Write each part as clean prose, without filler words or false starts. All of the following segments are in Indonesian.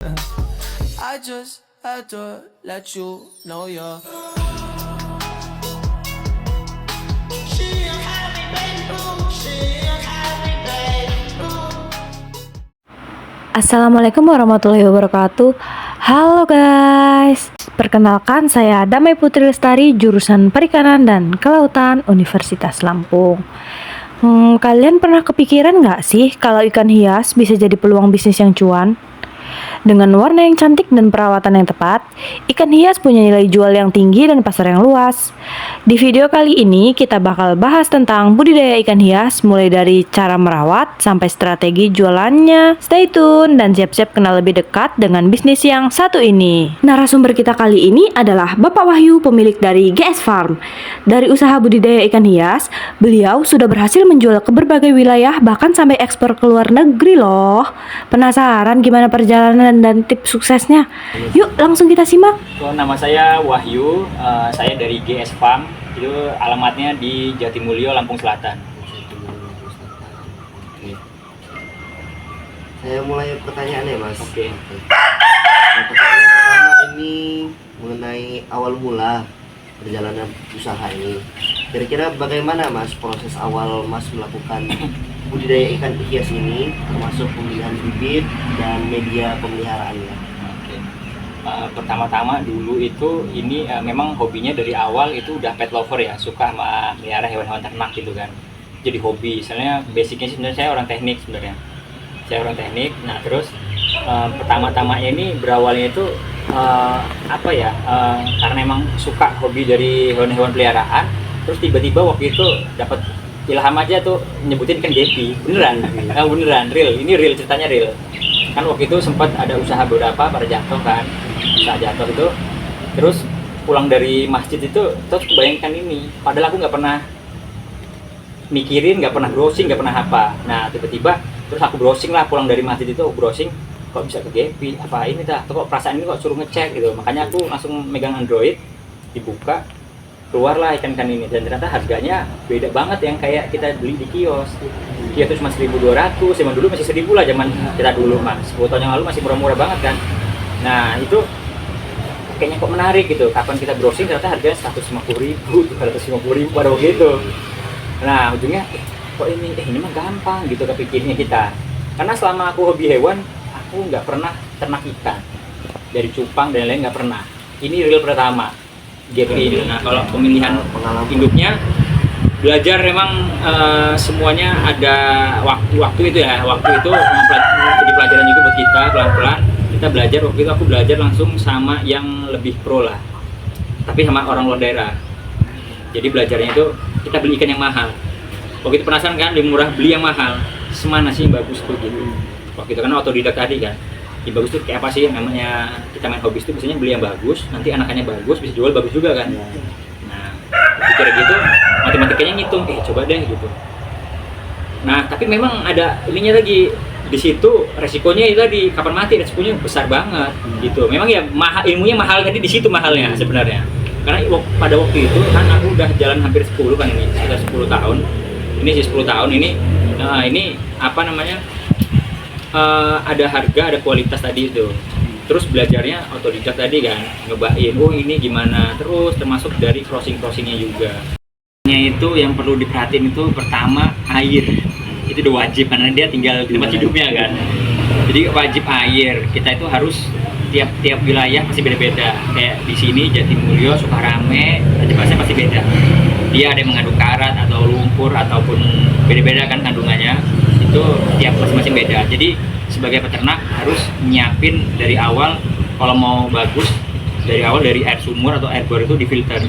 I just had to let you know you're. Assalamualaikum warahmatullahi wabarakatuh. Halo guys, perkenalkan saya Damai Putri Lestari, jurusan Perikanan dan Kelautan Universitas Lampung. Kalian pernah kepikiran nggak sih kalau ikan hias bisa jadi peluang bisnis yang cuan? Dengan warna yang cantik dan perawatan yang tepat, ikan hias punya nilai jual yang tinggi dan pasar yang luas. Di video kali ini kita bakal bahas tentang budidaya ikan hias, mulai dari cara merawat sampai strategi jualannya. Stay tune dan siap-siap kenal lebih dekat dengan bisnis yang satu ini. Narasumber kita kali ini adalah Bapak Wahyu, pemilik dari GS Farm. Dari usaha budidaya ikan hias, beliau sudah berhasil menjual ke berbagai wilayah, bahkan sampai ekspor ke luar negeri loh. Penasaran gimana perjalanan dan tips suksesnya? Yuk langsung kita simak. Nama saya Wahyu, saya dari GS Farm. Itu alamatnya di Jatimulyo, Lampung Selatan. Oke. Saya mulai pertanyaan ya Mas. Oke. Nah, pertanyaan pertama ini mengenai awal mula perjalanan usaha ini. Kira-kira bagaimana Mas proses awal Mas melakukan budidaya ikan hias ini, termasuk pemilihan bibit dan media pemeliharaannya? Oke. Pertama-tama dulu itu ini memang hobinya dari awal itu udah pet lover ya, suka sama melihara hewan-hewan ternak gitu kan. Jadi hobi. Misalnya basicnya sebenarnya saya orang teknik sebenarnya. Saya orang teknik. Nah terus pertama-tamanya ini berawalnya itu karena emang suka hobi dari hewan-hewan peliharaan. Terus tiba-tiba waktu itu dapat ilham aja tuh nyebutin ikan gepi. Beneran real, ini real, ceritanya real. Kan waktu itu sempat ada usaha beberapa pada jatuh kan, usaha jatuh itu. Terus pulang dari masjid itu terus bayangkan ini, padahal aku nggak pernah mikirin, nggak pernah browsing, nggak pernah apa. Nah tiba-tiba terus aku browsing lah, pulang dari masjid itu browsing, kok bisa ke gepi, apa ini dah, kok perasaan ini kok suruh ngecek gitu. Makanya aku langsung megang Android, dibuka, keluarlah ikan-ikan ini, dan ternyata harganya beda banget yang kayak kita beli di kios. Kios itu cuma 1.200, zaman dulu masih 1.000 lah zaman kita dulu mas, 10 tahun yang lalu masih murah-murah banget kan. Nah itu kayaknya kok menarik gitu, kapan kita browsing ternyata harganya 150.000, 250.000 pada waktu itu. Nah ujungnya kok ini mah gampang gitu kepikirnya kita, karena selama aku hobi hewan aku nggak pernah ternak ikan dari cupang dan lain-lain, nggak pernah. Ini real pertama gepi ini. Nah kalau pemilihan induknya belajar memang semuanya ada waktu itu ya, waktu itu jadi pelajaran juga buat kita. Pelan-pelan kita belajar. Waktu itu aku belajar langsung sama yang lebih pro lah, tapi sama orang luar daerah. Jadi belajarnya itu kita beli ikan yang mahal. Waktu itu penasaran kan, lebih murah beli yang mahal, semana sih yang bagus tuh gitu. Waktu itu kan otodidak tadi kan, yang bagus tuh kayak apa sih, namanya kita main hobis tuh biasanya beli yang bagus, nanti anakannya bagus, bisa jual bagus juga kan. Nah pikir gitu, matematikanya ngitung, coba deh gitu. Nah tapi memang ada ininya lagi, di situ resikonya itu tadi, kapan mati resikonya besar banget gitu. Memang ya mahal, ilmunya mahal, tadi di situ mahalnya sebenarnya. Karena pada waktu itu kan aku udah jalan hampir 10 kan, ini sekitar 10 tahun. Ini sih 10 tahun ini, ini apa namanya, ada harga, ada kualitas tadi itu. Terus belajarnya otodidak tadi kan, nyobain, ini gimana, terus termasuk dari crossingnya juga. Itu yang perlu diperhatiin itu pertama air, itu udah wajib karena dia tinggal di tempat hidupnya kan. Jadi wajib air, kita itu harus tiap wilayah pasti beda-beda. Kayak di sini Jatimulyo, Sukarame, Aceh pasti beda. Dia ada yang mengandung karat atau lumpur ataupun beda-beda kan kandungannya. Itu tiap masing-masing beda. Jadi sebagai peternak harus nyiapin dari awal, kalau mau bagus dari awal dari air sumur atau air bor itu difilter,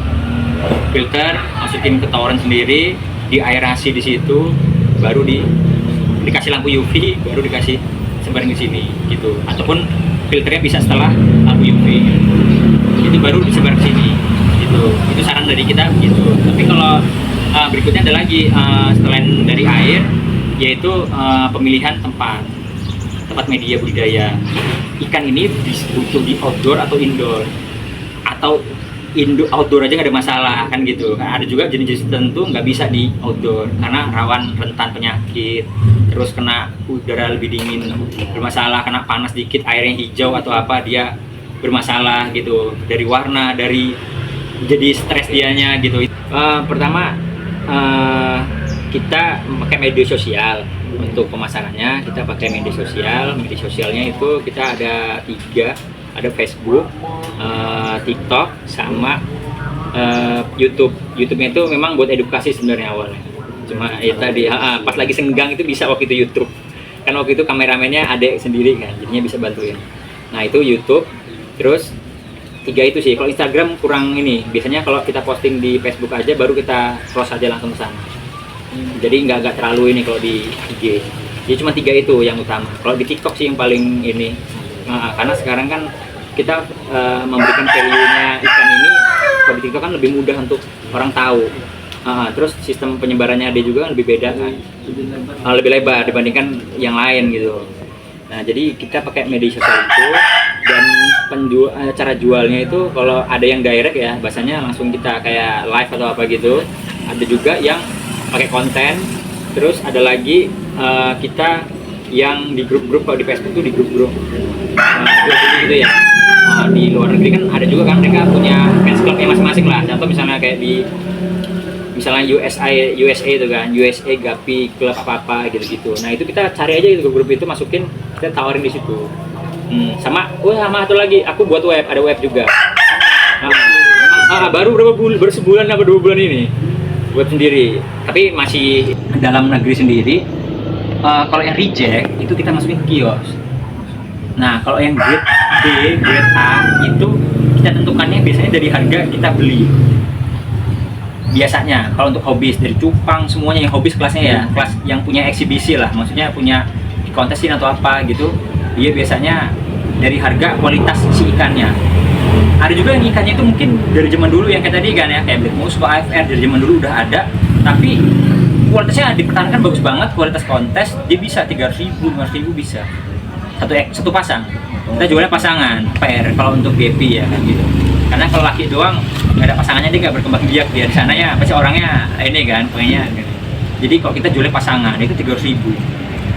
masukin ke toren sendiri, diaerasi di situ, baru dikasih lampu UV, baru dikasih sebarin di sini gitu. Ataupun filternya bisa setelah lampu UV, itu baru disebar ke sini gitu. Itu saran dari kita gitu. Tapi kalau berikutnya ada lagi selain dari air, yaitu pemilihan tempat media budidaya. Ikan ini butuh di outdoor atau indoor, atau outdoor aja nggak ada masalah kan gitu. Kan ada juga jenis-jenis tertentu nggak bisa di outdoor karena rawan rentan penyakit, terus kena udara lebih dingin bermasalah, kena panas dikit airnya hijau atau apa dia bermasalah gitu, dari warna, dari jadi stres dianya gitu. Pertama kita pakai media sosial untuk pemasarannya. Kita pakai media sosialnya itu kita ada 3, ada Facebook, TikTok, sama YouTube-nya itu memang buat edukasi sebenarnya awalnya. Cuma ya tadi pas lagi senggang itu bisa waktu itu YouTube. Kan waktu itu kameramennya adek sendiri kan, jadinya bisa bantuin. Nah itu YouTube. Terus 3 itu sih. Kalau Instagram kurang ini. Biasanya kalau kita posting di Facebook aja baru kita cross aja langsung ke sana. Jadi nggak terlalu ini kalau di IG. Jadi cuma 3 itu yang utama. Kalau di TikTok sih yang paling ini. Karena sekarang kan kita memberikan value-nya ikan ini, kalau di TikTok kan lebih mudah untuk orang tahu. Terus sistem penyebarannya ada juga lebih beda kan, lebih lebar dibandingkan yang lain gitu. Nah jadi kita pakai media sosial itu, dan cara jualnya itu kalau ada yang direct ya, bahasanya langsung kita kayak live atau apa gitu. Ada juga yang pakai konten, terus ada lagi kita yang di grup-grup. Kalau di Facebook tuh di grup-grup gitu ya. Di luar negeri kan ada juga kan, mereka punya fans clubnya masing-masing lah. Contoh misalnya kayak di USA itu kan, USA Gapi Club apa gitu. Nah itu kita cari aja gitu grup itu, masukin, kita tawarin di situ. Sama satu lagi, aku buat web, ada web juga. Baru baru sebulan apa 2 bulan ini buat sendiri, tapi masih dalam negeri sendiri. Kalau yang reject itu kita masukin ke kios. Nah kalau yang grade B, grade A itu kita tentukannya biasanya dari harga kita beli. Biasanya kalau untuk hobis, dari cupang semuanya yang hobis kelasnya ya, kelas yang punya eksibisi lah, maksudnya punya kontesin atau apa gitu, dia biasanya dari harga kualitas si ikannya. Ada juga yang ikannya itu mungkin dari zaman dulu yang kayak tadi kan ya, kayak Black Musco, AFR dari zaman dulu udah ada, tapi kualitasnya dipertahankan bagus banget, kualitas kontes, dia bisa 300.000, 500.000 bisa satu pasang. Kita jualnya pasangan pair kalau untuk GP ya kan gitu. Karena kalau laki doang nggak ada pasangannya, dia nggak berkembang biak, dia di sana ya pasti orangnya ini kan pengennya gitu. Jadi kalau kita jualnya pasangan itu 300.000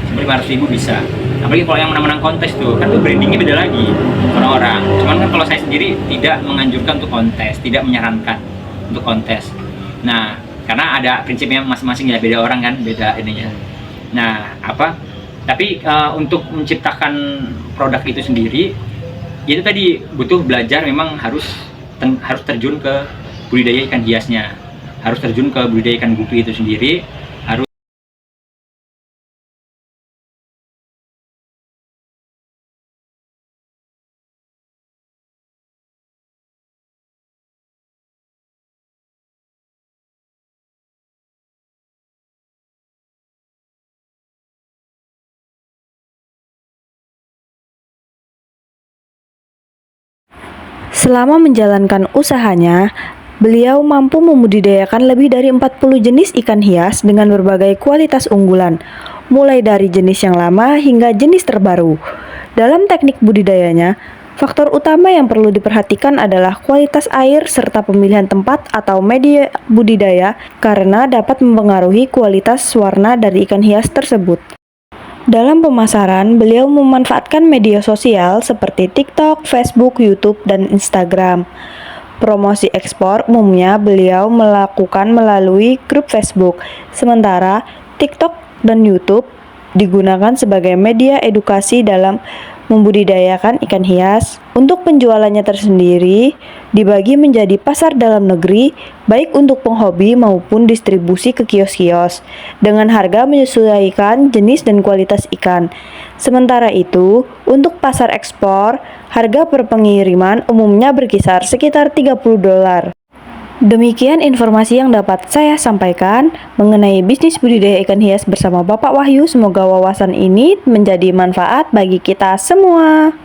sampai 500.000 bisa. Apalagi kalau yang menang-menang kontes tuh kan tuh brandingnya beda lagi orang-orang. Cuman kan kalau saya sendiri tidak menganjurkan untuk kontes, tidak menyarankan untuk kontes. Nah karena ada prinsipnya masing-masing ya, beda orang kan, beda ininya. Nah tapi untuk menciptakan produk itu sendiri, itu tadi butuh belajar, memang harus terjun ke budidaya ikan hiasnya, harus terjun ke budidaya ikan gupi itu sendiri, harus. Selama menjalankan usahanya, beliau mampu membudidayakan lebih dari 40 jenis ikan hias dengan berbagai kualitas unggulan, mulai dari jenis yang lama hingga jenis terbaru. Dalam teknik budidayanya, faktor utama yang perlu diperhatikan adalah kualitas air serta pemilihan tempat atau media budidaya karena dapat mempengaruhi kualitas warna dari ikan hias tersebut. Dalam pemasaran, beliau memanfaatkan media sosial seperti TikTok, Facebook, YouTube, dan Instagram. Promosi ekspor umumnya beliau melakukan melalui grup Facebook, sementara TikTok dan YouTube digunakan sebagai media edukasi dalam membudidayakan ikan hias. Untuk penjualannya tersendiri dibagi menjadi pasar dalam negeri, baik untuk penghobi maupun distribusi ke kios-kios, dengan harga menyesuaikan jenis dan kualitas ikan. Sementara itu, untuk pasar ekspor, harga per pengiriman umumnya berkisar sekitar $30. Demikian informasi yang dapat saya sampaikan mengenai bisnis budidaya ikan hias bersama Bapak Wahyu. Semoga wawasan ini menjadi manfaat bagi kita semua.